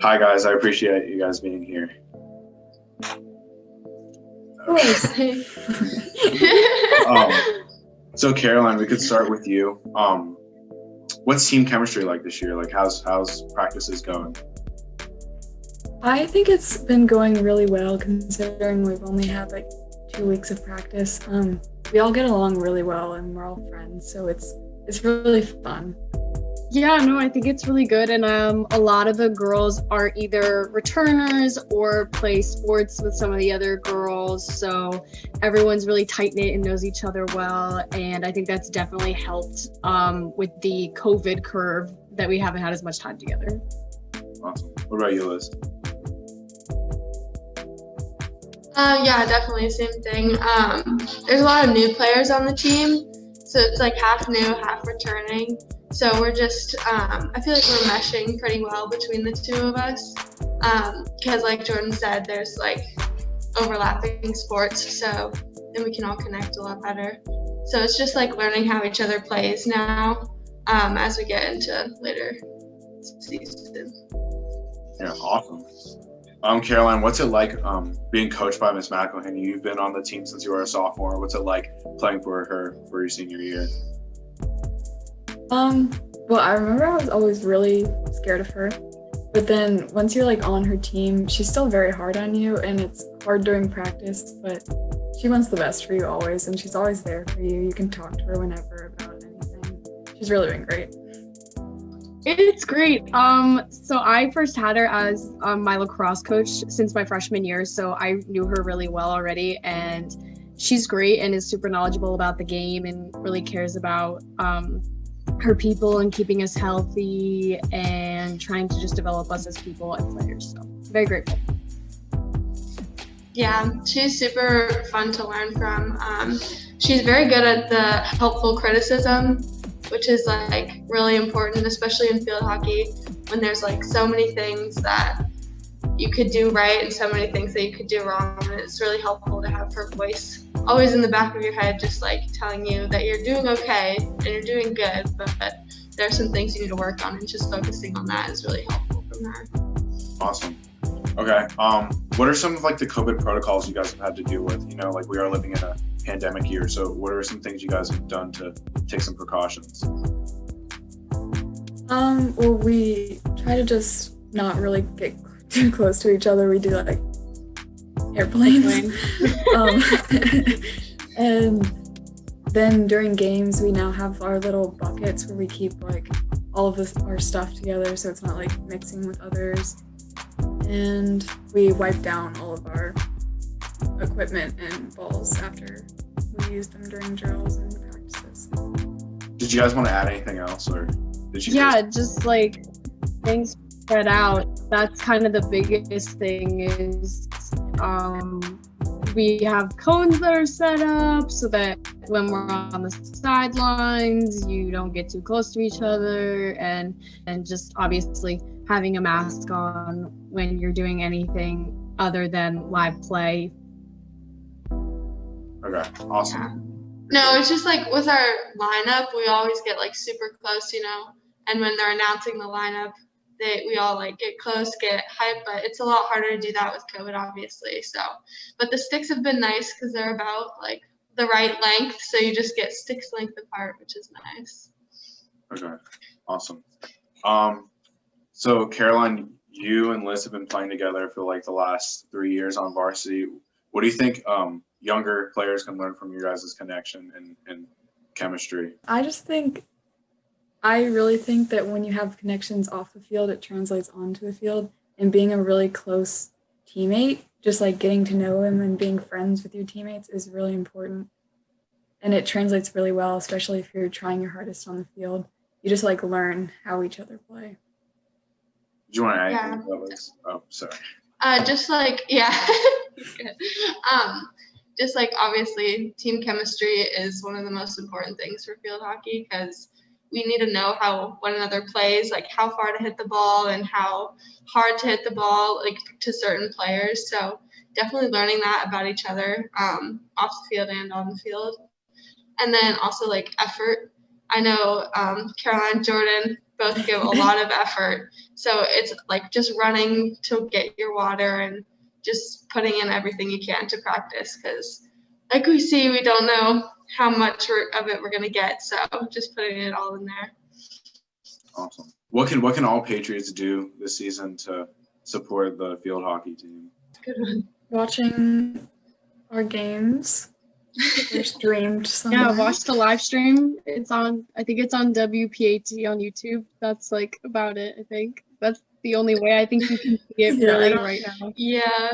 Hi guys, I appreciate you guys being here. Of course. So Caroline, we could start with you. What's team chemistry like this year? Like how's practices going? I think it's been going really well considering we've only had like 2 weeks of practice. We all get along really well and we're all friends, so it's really fun. Yeah, no, I think it's really good. And a lot of the girls are either returners or play sports with some of the other girls. So everyone's really tight-knit and knows each other well. And I think that's definitely helped with the COVID curve that we haven't had as much time together. Awesome. What about you, Liz? Yeah, definitely same thing. There's a lot of new players on the team, so it's like half new, half returning. So we're just, I feel like we're meshing pretty well between the two of us. Because like Jordan said, there's like overlapping sports, so then we can all connect a lot better. So it's just like learning how each other plays now as we get into later season. Yeah, awesome. Caroline, what's it like being coached by Miss McElhenney? You've been on the team since you were a sophomore. What's it like playing for her for your senior year? Well, I remember I was always really scared of her, but then once you're like on her team, she's still very hard on you and it's hard during practice, but she wants the best for you always and she's always there for you. You can talk to her whenever about anything. She's really been great. It's great. So I first had her as my lacrosse coach since my freshman year, so I knew her really well already, and she's great and is super knowledgeable about the game and really cares about her people and keeping us healthy and trying to just develop us as people and players. So very grateful. Yeah, she's super fun to learn from. She's very good at the helpful criticism, which is like really important, especially in field hockey when there's like so many things that you could do right and so many things that you could do wrong. And it's really helpful to have her voice always in the back of your head, just like telling you that you're doing okay and you're doing good, but there are some things you need to work on, and just focusing on that is really helpful from her. Awesome. Okay. What are some of like the COVID protocols you guys have had to deal with? You know, like we are living in a pandemic year, so what are some things you guys have done to take some precautions? Well, we try to just not really get too close to each other. We do like airplanes. And then during games, we now have our little buckets where we keep like all of our stuff together, so it's not like mixing with others. And we wipe down all of our equipment and balls after we use them during drills and practices. Did you guys want to add anything else, or did you? Yeah, just like things spread out. That's kind of the biggest thing is we have cones that are set up so that when we're on the sidelines, you don't get too close to each other, and just obviously having a mask on when you're doing anything other than live play. Okay, awesome. Yeah. No, it's just like with our lineup, we always get like super close, and when they're announcing the lineup, we all like get close, get hype, but it's a lot harder to do that with COVID, obviously. So, but the sticks have been nice because they're about like the right length, so you just get sticks length apart, which is nice. Okay, awesome. So Caroline, you and Liz have been playing together for like the last 3 years on varsity. What do you think younger players can learn from your guys' connection and chemistry? I really think that when you have connections off the field, it translates onto the field, and being a really close teammate, just like getting to know them and being friends with your teammates is really important. And it translates really well, especially if you're trying your hardest on the field. You just like learn how each other play. Do you want to add anything about this? Oh, sorry. Just like, yeah. Just like obviously team chemistry is one of the most important things for field hockey because we need to know how one another plays, like how far to hit the ball and how hard to hit the ball, like to certain players. So definitely learning that about each other off the field and on the field. And then also like effort. I know Caroline and Jordan both give a lot of effort. So it's like just running to get your water and just putting in everything you can to practice, because like we see, we don't know how much of it we're going to get. So just putting it all in there. Awesome. What can all Patriots do this season to support the field hockey team? Good one. Watching our games. They're streamed somewhere. Yeah, watch the live stream. I think it's on WPAT on YouTube. That's like about it, I think. That's the only way I think you can see it Yeah, really right now. Yeah.